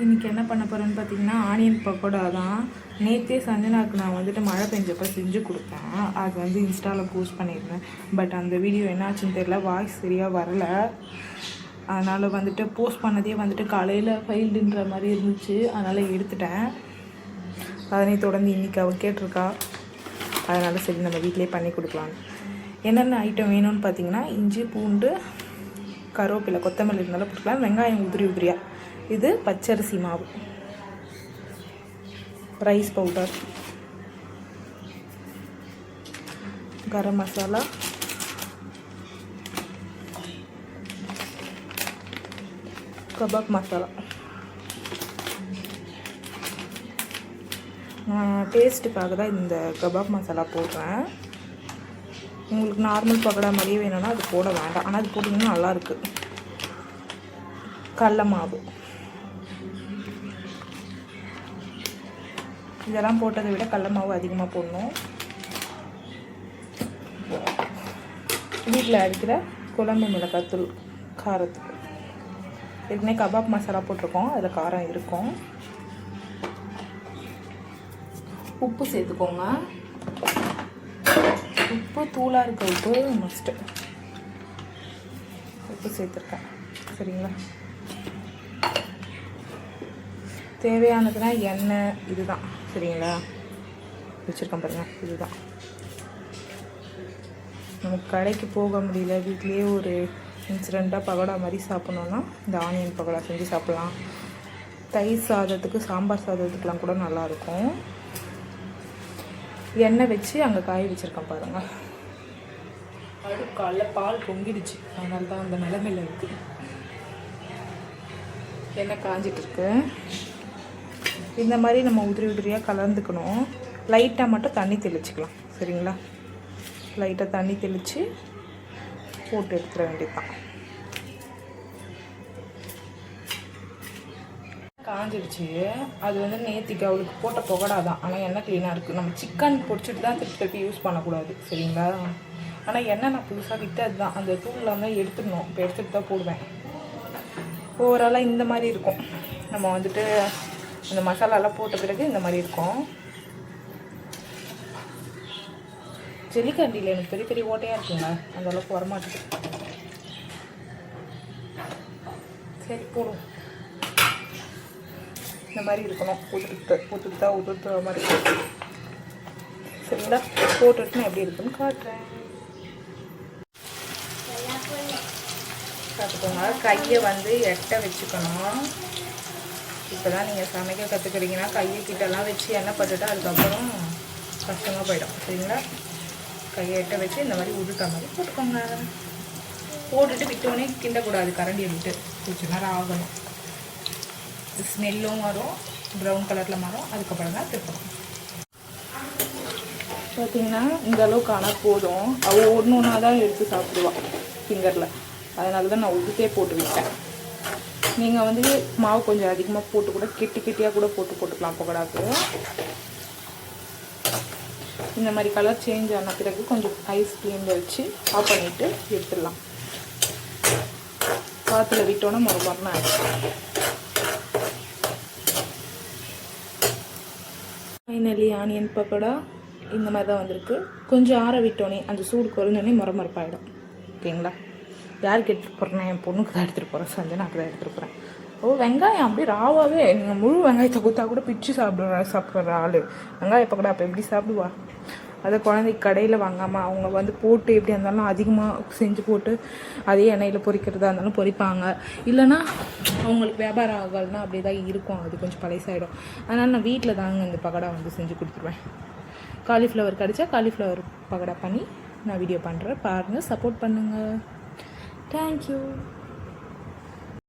இன்றைக்கி என்ன பண்ண போகிறேன்னு பார்த்தீங்கன்னா ஆனியன் பக்கோடா தான். நேற்றே சஞ்சனாவுக்கு நான் வந்துட்டு மழை பெஞ்சப்போ செஞ்சு கொடுத்தேன். அது வந்து இன்ஸ்டாவில் போஸ்ட் பண்ணியிருந்தேன். பட் அந்த வீடியோ என்னாச்சுன்னு தெரியல, வாய்ஸ் சரியாக வரல. அதனால் வந்துட்டு போஸ்ட் பண்ணதே வந்துட்டு காலையில் ஃபைல்டுன்ற மாதிரி இருந்துச்சு. அதனால் எடுத்துட்டேன். அதனை தொடர்ந்து இன்றைக்கி அவள் கேட்டிருக்கா. அதனால் சரி நம்ம வீட்டிலே பண்ணி கொடுக்கலான்னு. என்னென்ன ஐட்டம் வேணும்னு பார்த்தீங்கன்னா இஞ்சி, பூண்டு, கருவேப்பிலை, கொத்தமல்லி இருந்தாலும் போட்டுக்கலாம். வெங்காயம் உதிரி உதிரியாக. இது பச்சரிசி மாவு, rice powder, garam masala, kebab masala. டேஸ்ட்டுக்காக தான் இந்த கபாப் மசாலா போடுறேன். உங்களுக்கு நார்மல் பக்கோடா மாதிரியே வேணும்னா அது போட வேண்டாம், ஆனால் அது போட்டிங்கன்னா நல்லாயிருக்கு. கடல மாவு இதெல்லாம் போட்டதை விட கடல மாவு அதிகமாக போடணும். வீட்டில் அடிக்கிற குழம்பு மிளகாத்தூள் காரத்துக்கு. ஏற்கனவே கபாப் மசாலா போட்டிருக்கோம், அதில் காரம் இருக்கும். உப்பு சேர்த்துக்கோங்க. உப்பு தூளாக இருக்க உப்பு மஸ்ட்டு. உப்பு சேர்த்துருக்கேன், சரிங்களா? தேவையானதுன்னா எண்ணெய், இதுதான், சரிங்களா? வச்சுருக்கேன் பாருங்கள், இதுதான். நமக்கு கடைக்கு போக முடியல, வீட்லேயே ஒரு இன்சிடெண்ட்டாக பகோடா மாதிரி சாப்பிட்ணுன்னா இந்த ஆனியன் பகோடா செஞ்சு சாப்பிட்லாம். தயிர் சாதத்துக்கு, சாம்பார் சாதத்துக்கெலாம் கூட நல்லாயிருக்கும். எண்ணெய் வச்சு அங்கே காய வச்சுருக்கேன் பாருங்கள். காலைல பால் பொங்கிடுச்சு, அதனால தான் அந்த நிலைமையில் இருக்குது. எண்ணெய் காஞ்சிட்ருக்கு. இந்த மாதிரி நம்ம உதிரி உதிரியாக கலந்துக்கணும். லைட்டாக மட்டும் தண்ணி தெளிச்சிக்கலாம், சரிங்களா? லைட்டாக தண்ணி தெளித்து போட்டு எடுத்துட வேண்டியது தான். காஞ்சிடுச்சு. அது வந்து நேற்றுக்கு அவளுக்கு போட்ட பகோடா தான், ஆனால் எண்ணெய் க்ளீனாக இருக்குது. நம்ம சிக்கன் பொடிச்சிட்டு தான் திருப்பி யூஸ் பண்ணக்கூடாது, சரிங்களா? ஆனால் எண்ணெய் நான் புதுசாக விட்டது தான். அந்த தூள்லாம் தான் எடுத்துடணும். இப்போ எடுத்துகிட்டு தான் போடுவேன். ஓவராலாக இந்த மாதிரி இருக்கும். நம்ம வந்துட்டு இந்த மசாலாலாம் போட்ட பிறகு இந்த மாதிரி இருக்கும். ஜெல்லிக்கண்டியில் எனக்கு பெரிய பெரிய ஓட்டையாக இருக்குங்க, அந்தளவுக்கு வரமாட்டேது. சரி போடும். இந்த மாதிரி இருக்கணும். உதுத்துற மாதிரி, சரிங்களா? போட்டுட்டு நான் எப்படி இருக்குன்னு காட்டுறேன். பார்த்துக்கோங்க, கையை வந்து எட்ட வச்சுக்கணும். இப்போ தான் நீங்கள் சமைக்க கற்றுக்குறீங்கன்னா கையை கிட்டலாம் வச்சு எண்ணெய் பட்டுட்டு அதுக்கப்புறம் கஷ்டமாக போயிடும், சரிங்களா? கையை எட்ட வச்சு இந்த மாதிரி உதுத்த மாதிரி போட்டுக்கோங்க. போட்டுட்டு விட்டோடனே கிண்டக்கூடாது, கரண்டியை விட்டு கொஞ்சம் நேரம் ஆகணும். ஸ்மெல்லும் வரும், ப்ரௌன் கலரில் மாறும். அதுக்கப்புறம் தான் திருப்பணும். பார்த்தீங்கன்னா இந்த அளவுக்கு ஆனால் போதும். அவள் ஒன்று ஒன்றா தான் எடுத்து சாப்பிடுவாள் ஃபிங்கரில். அதனால தான் நான் உதுத்தே போட்டு விட்டேன். நீங்கள் வந்து மாவு கொஞ்சம் அதிகமாக போட்டு கூட கெட்டியாக கூட போட்டுக்கலாம் பகோடாக்கு. இந்த மாதிரி கலர் சேஞ்ச் ஆன பிறகு கொஞ்சம் ஐஸ் க்ளீனில் வச்சு ஆஃப் பண்ணிவிட்டு எடுத்துடலாம். காற்றுல விட்டோன்னா மறுபடியும் ஆகிடும். ஃபைனலி ஆனியன் பக்கோடா இந்த மாதிரி தான் வந்திருக்கு. கொஞ்சம் ஆற விட்டோன்னே அந்த சூடு குறைஞ்சோடனே மரமரப்பாயிடும், ஓகேங்களா? யாருக்கு எடுத்துகிட்டு போகிறேன்னா என் பொண்ணுக்கு தான் எடுத்துகிட்டு போகிறேன், சஞ்சனாக்கு தான் எடுத்துகிட்டு போகிறேன். வெங்காயம் அப்படியே ராவாகவே, நீங்கள் முழு வெங்காயத்தை கொடுத்தா கூட பிச்சு சாப்பிட்ற ஆள் வெங்காயம் இப்போ கூட அப்போ எப்படி சாப்பிடுவா? அதை குழந்தைக்கு கடையில் வாங்காமல் அவங்க வந்து போட்டு எப்படி இருந்தாலும் அதிகமாக செஞ்சு போட்டு அதே எண்ணெயில் பொரிக்கிறதா இருந்தாலும் பொரிப்பாங்க. இல்லைனா அவங்களுக்கு வியாபாரம் ஆகலைன்னா அப்படியே தான் இருக்கும். அது கொஞ்சம் பழசாயிடும். அதனால் நான் வீட்டில் தாங்க இந்த பகோடா வந்து செஞ்சு கொடுத்துருவேன். காலிஃப்ளவர் கிடச்சா காலிஃப்ளவர் பகோடா பண்ணி நான் வீடியோ பண்ணுறேன். பாருங்கள், சப்போர்ட் பண்ணுங்கள். Thank you.